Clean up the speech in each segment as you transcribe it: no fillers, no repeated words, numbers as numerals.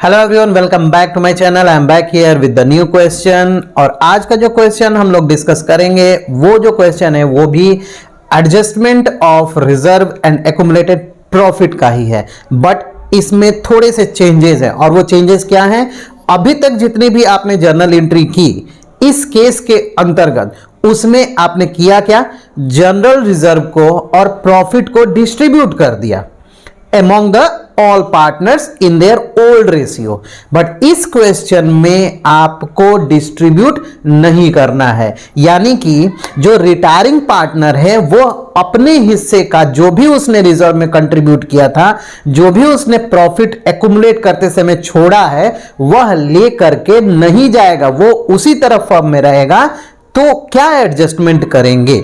Hello everyone, welcome back to my channel. I am back here with the new question. और आज का जो question हम लोग डिस्कस करेंगे वो जो क्वेश्चन है वो भी adjustment of reserve and accumulated profit का ही है, बट इसमें थोड़े से चेंजेस हैं। और वो चेंजेस क्या हैं? अभी तक जितनी भी आपने जर्नल एंट्री की इस केस के अंतर्गत, उसमें आपने किया क्या? जनरल रिजर्व को और प्रॉफिट को डिस्ट्रीब्यूट कर दिया among the all partners in their old ratio, but इस क्वेश्चन में आपको डिस्ट्रीब्यूट नहीं करना है। यानी कि जो रिटायरिंग पार्टनर है वो अपने हिस्से का जो भी उसने रिजर्व में कंट्रीब्यूट किया था, जो भी उसने प्रॉफिट एक्युमुलेट करते समय छोड़ा है, वह ले करके नहीं जाएगा, वो उसी तरफ फर्म में रहेगा। तो क्या एडजस्टमेंट करेंगे?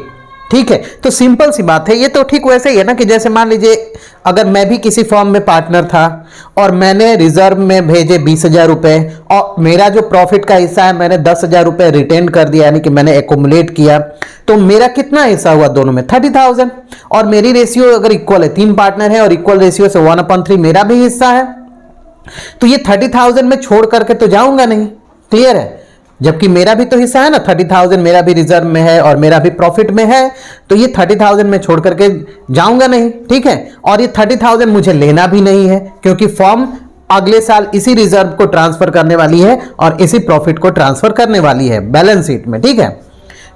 ठीक है, तो सिंपल सी बात है। ये तो ठीक वैसे ही है ना कि जैसे मान लीजिए अगर मैं भी किसी फर्म में पार्टनर था और मैंने रिजर्व में भेजे 20,000 रुपए और मेरा जो प्रॉफिट का हिस्सा है मैंने 10,000 रुपए रिटेन कर दिया, यानी कि मैंने एक्युमुलेट किया, तो मेरा कितना हिस्सा हुआ दोनों में? 30,000। और मेरी रेशियो अगर इक्वल है, 3 पार्टनर है और इक्वल रेशियो से 1/3 मेरा भी हिस्सा है, तो ये 30,000 में छोड़ करके तो जाऊंगा नहीं। क्लियर है? जबकि मेरा भी तो हिस्सा है ना, 30,000 मेरा भी रिजर्व में है और मेरा भी प्रॉफिट में है, तो ये 30,000 में छोड़ करके जाऊंगा नहीं। ठीक है, और ये 30,000 मुझे लेना भी नहीं है क्योंकि फर्म अगले साल इसी रिजर्व को ट्रांसफर करने वाली है और इसी प्रॉफिट को ट्रांसफर करने वाली है बैलेंस शीट में। ठीक है,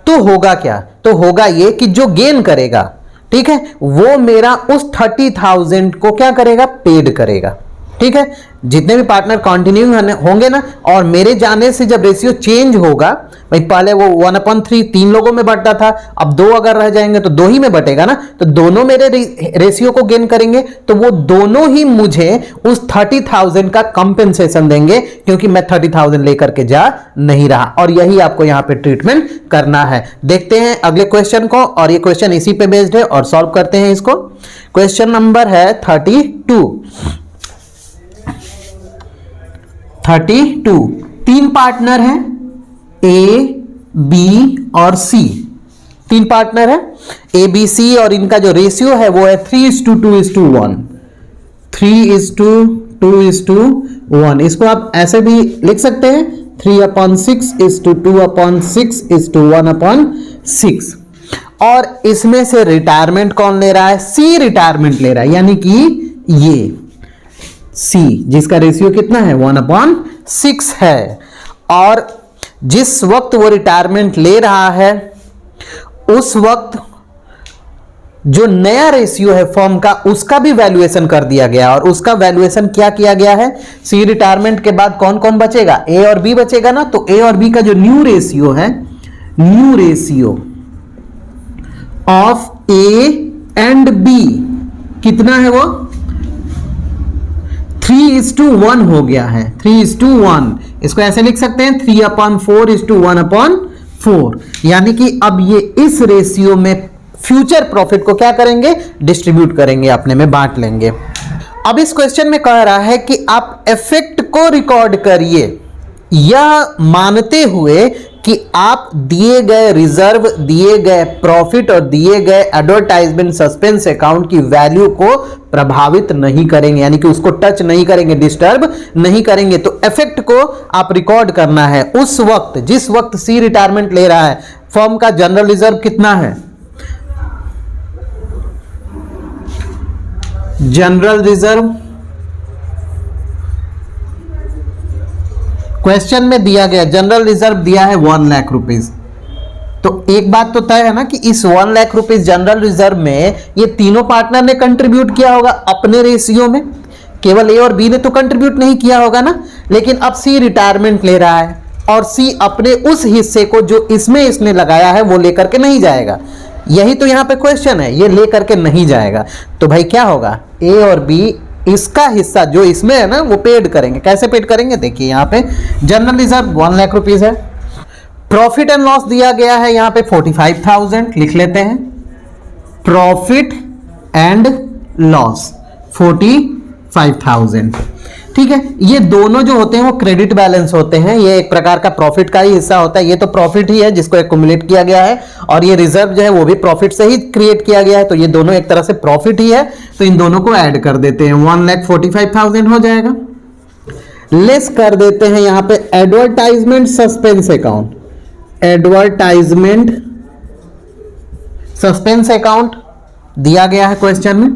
तो होगा क्या? तो होगा ये कि जो गेन करेगा, ठीक है, वो मेरा उस 30,000 को क्या करेगा? पेड करेगा। ठीक है, जितने भी पार्टनर कंटिन्यू होंगे ना, और मेरे जाने से जब रेशियो चेंज होगा, भाई पहले वो 1/3 3 लोगों में बंटता था, अब 2 अगर रह जाएंगे तो 2 ही में बटेगा ना, तो दोनों मेरे रेशियो को गेन करेंगे, तो वो दोनों ही मुझे उस 30,000 का कंपेंसेशन देंगे क्योंकि मैं 30,000 लेकर के जा नहीं रहा। और यही आपको यहां पे ट्रीटमेंट करना है। देखते हैं अगले क्वेश्चन को, और ये क्वेश्चन इसी पे बेस्ड है और सॉल्व करते हैं इसको। क्वेश्चन नंबर है 32। 3 पार्टनर हैं, ए, बी और सी। 3 पार्टनर है ए, बी, सी, और इनका जो रेशियो है वो है 3:2:1। 3:2:1। इसको आप ऐसे भी लिख सकते हैं 3/6:2/6:1/6। और इसमें से रिटायरमेंट कौन ले रहा है? सी रिटायरमेंट ले रहा है, यानी कि ये सी जिसका रेशियो कितना है? 1/6 है। और जिस वक्त वो रिटायरमेंट ले रहा है उस वक्त जो नया रेशियो है फर्म का, उसका भी वैल्यूएशन कर दिया गया। और उसका वैल्यूएशन क्या किया गया है? सी रिटायरमेंट के बाद कौन कौन बचेगा? ए और बी बचेगा ना, तो ए और बी का जो न्यू रेशियो है, new ratio of A and B कितना है? वो 3:1 हो गया है। 3:1। इसको ऐसे लिख सकते हैं 3/4:1/4। यानी कि अब ये इस रेशियो में फ्यूचर प्रॉफिट को क्या करेंगे? डिस्ट्रीब्यूट करेंगे, अपने में बांट लेंगे। अब इस क्वेश्चन में कह रहा है कि आप इफेक्ट को रिकॉर्ड करिए, यह मानते हुए कि आप दिए गए रिजर्व, दिए गए प्रॉफिट और दिए गए एडवर्टाइजमेंट सस्पेंस अकाउंट की वैल्यू को प्रभावित नहीं करेंगे, यानी कि उसको टच नहीं करेंगे, डिस्टर्ब नहीं करेंगे। तो इफेक्ट को आप रिकॉर्ड करना है उस वक्त जिस वक्त सी रिटायरमेंट ले रहा है। फर्म का जनरल रिजर्व कितना है? जनरल रिजर्व क्वेश्चन में दिया गया, जनरल रिजर्व दिया है 1 लाख रुपीज। तो एक बात तो तय है ना कि इस 1 लाख रुपीज जनरल रिजर्व में ये तीनों पार्टनर ने कंट्रीब्यूट किया होगा अपने रेशियो में, केवल ए और बी ने तो कंट्रीब्यूट नहीं किया होगा ना। लेकिन अब सी रिटायरमेंट ले रहा है और सी अपने उस हिस्से को जो इसमें इसने लगाया है वो लेकर के नहीं जाएगा। यही तो यहां पे क्वेश्चन है, ये लेकर के नहीं जाएगा। तो भाई क्या होगा? ए और बी इसका हिस्सा जो इसमें है ना वो पेड करेंगे। कैसे पेड करेंगे? देखिए यहां पे जनरल रिजर्व 1 लाख रुपीज है, प्रॉफिट एंड लॉस दिया गया है यहां पे 45,000, लिख लेते हैं प्रॉफिट एंड लॉस 45,000। ठीक है, ये दोनों जो होते हैं वो क्रेडिट बैलेंस होते हैं, ये एक प्रकार का प्रॉफिट का ही हिस्सा होता है। ये तो प्रॉफिट ही है जिसको एक्युमुलेट किया गया है, और ये रिजर्व जो है वो भी प्रॉफिट से ही क्रिएट किया गया है, तो ये दोनों एक तरह से प्रॉफिट ही है। तो इन दोनों को ऐड कर देते हैं, 1,45,000 हो जाएगा। लेस कर देते हैं यहां पे advertisement suspense account, advertisement suspense account दिया गया है क्वेश्चन में,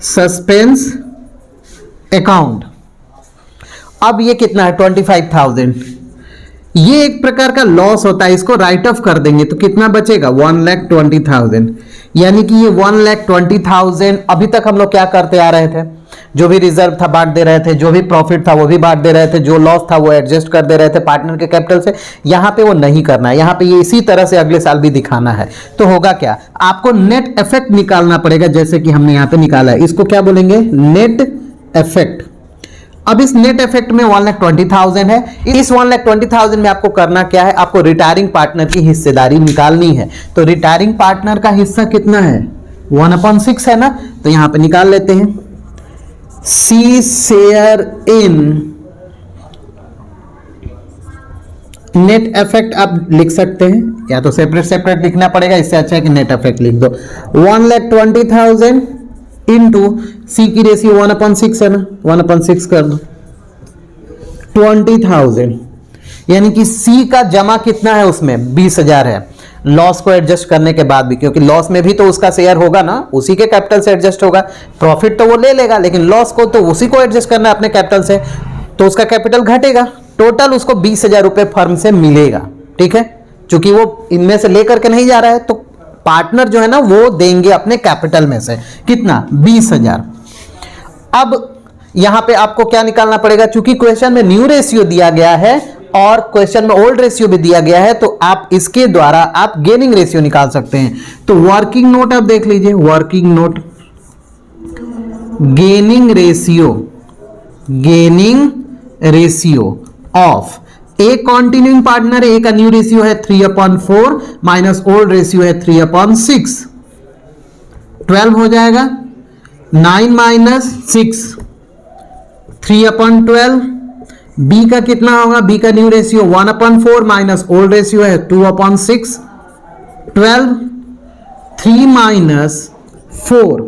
सस्पेंस अकाउंट। अब ये कितना है 25,000, ये एक प्रकार का लॉस होता है, इसको राइट ऑफ कर देंगे तो कितना बचेगा 1,20,000, यानी कि ये 1,20,000 अभी तक हम लोग क्या करते आ रहे थे, जो भी रिजर्व था बांट दे रहे थे, जो भी प्रॉफिट था वो भी बांट दे रहे थे, जो लॉस था वो एडजस्ट कर दे रहे थे पार्टनर के कैपिटल से। यहां पे वो नहीं करना है, यहां पे ये इसी तरह से अगले साल भी दिखाना है। तो होगा क्या, आपको नेट इफेक्ट निकालना पड़ेगा, जैसे कि हमने यहां पे निकाला है, इसको क्या बोलेंगे नेट इफेक्ट। अब इस नेट इफेक्ट में 1,20,000 है, इस 1,20,000 में आपको करना क्या है, आपको रिटायरिंग पार्टनर की हिस्सेदारी निकालनी है। तो रिटायरिंग पार्टनर का हिस्सा कितना है 1/6 है ना, तो यहां पे निकाल लेते हैं, C share in net effect आप लिख सकते हैं, या तो सेपरेट सेपरेट लिखना पड़ेगा, इससे अच्छा है कि नेट इफेक्ट लिख दो। 1,20,000 इंटू सी की रेशियो 1/6 है ना, 1/6 कर दो 20,000, यानी कि सी का जमा कितना है उसमें 20,000 है, लॉस को एडजस्ट करने के बाद भी, क्योंकि लॉस में भी तो उसका शेयर होगा ना, उसी के कैपिटल से एडजस्ट होगा, प्रॉफिट तो वो ले लेगा लेकिन लॉस को तो उसी को एडजस्ट करना है अपने कैपिटल से, तो उसका कैपिटल घटेगा, टोटल उसको 20,000 रुपए फर्म से मिलेगा। ठीक है, क्योंकि वो इनमें से लेकर के नहीं जा रहा है, तो पार्टनर जो है ना वो देंगे अपने कैपिटल में से, कितना 20,000। अब यहां पे आपको क्या निकालना पड़ेगा, चूंकि क्वेश्चन में न्यू रेशियो दिया गया है और क्वेश्चन में ओल्ड रेशियो भी दिया गया है, तो आप इसके द्वारा आप गेनिंग रेशियो निकाल सकते हैं। तो वर्किंग नोट आप देख लीजिए, working note gaining ratio of a continuing partner, A का न्यू रेशियो है 3/4 माइनस ओल्ड रेशियो है 3/6, 12 हो जाएगा, 9 माइनस 6 3/12। बी का कितना होगा, बी का new ratio 1/4 minus old ratio है 2/6, 12, 3 माइनस 4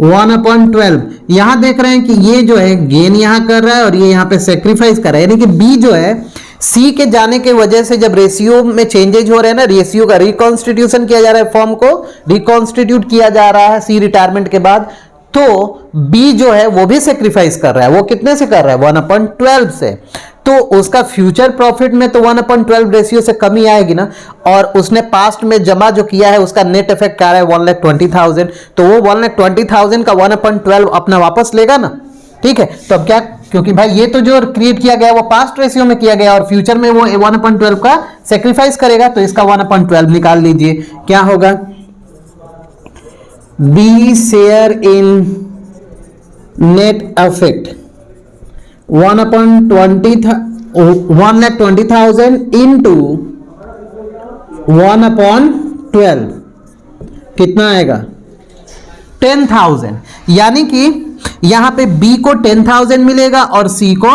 1/12। यहां देख रहे हैं कि ये जो है गेन यहां कर रहा है और ये यहां पे सेक्रीफाइस कर रहा है, यानी कि बी जो है सी के जाने के वजह से जब रेशियो में चेंजेज हो रहे हैं ना, रेशियो का रिकॉन्स्टिट्यूशन किया जा रहा है, फॉर्म को रिकॉन्स्टिट्यूट किया जा रहा है सी रिटायरमेंट के बाद, तो बी जो है वो भी सेक्रीफाइस कर रहा है। वो कितने से कर रहा है 1/12 से, तो उसका फ्यूचर प्रॉफिट में तो 1/12 रेशियो से कमी आएगी ना, और उसने पास्ट में जमा जो किया है उसका नेट इफेक्ट क्या है 1,20,000, तो वो 1,20,000 का 1/12 अपना वापस लेगा ना। ठीक है, तो अब क्या, क्योंकि भाई ये तो जो क्रिएट किया गया वो पास्ट रेशियो में किया गया और फ्यूचर में वो 1/12 का सेक्रीफाइस करेगा, तो इसका 1/12 निकाल लीजिए, क्या होगा B share in net effect 1,20,000 into 1/12 कितना आएगा 10,000, यानी कि यहां पे बी को 10,000 मिलेगा और सी को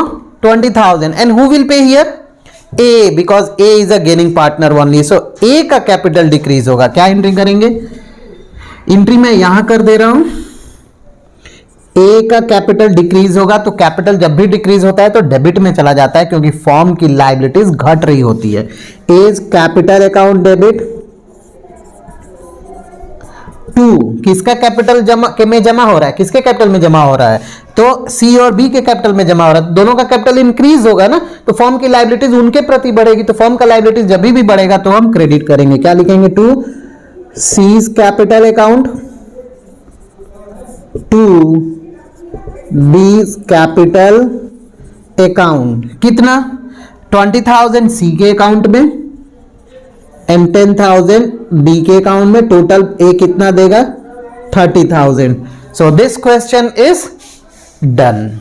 20,000। And who will pay here A, because A is a gaining partner only, so A का कैपिटल डिक्रीज होगा। क्या एंट्री करेंगे, एंट्री मैं यहां कर दे रहा हूं, ए का कैपिटल डिक्रीज होगा, तो कैपिटल जब भी डिक्रीज होता है तो डेबिट में चला जाता है, क्योंकि फॉर्म की लायबिलिटीज घट रही होती है। As capital account debit to किसका कैपिटल में जमा हो रहा है, किसके कैपिटल में जमा हो रहा है, तो सी और बी के कैपिटल में जमा हो रहा है, दोनों का कैपिटल इंक्रीज होगा ना, तो फॉर्म की लायबिलिटीज उनके प्रति बढ़ेगी, तो फॉर्म का लायबिलिटीज जब भी बढ़ेगा तो हम क्रेडिट करेंगे। क्या लिखेंगे, to C's capital account to B's capital account, कितना 20,000 सी के अकाउंट में एंड 10,000 बी के अकाउंट में, टोटल ए कितना देगा 30,000। So this question is done.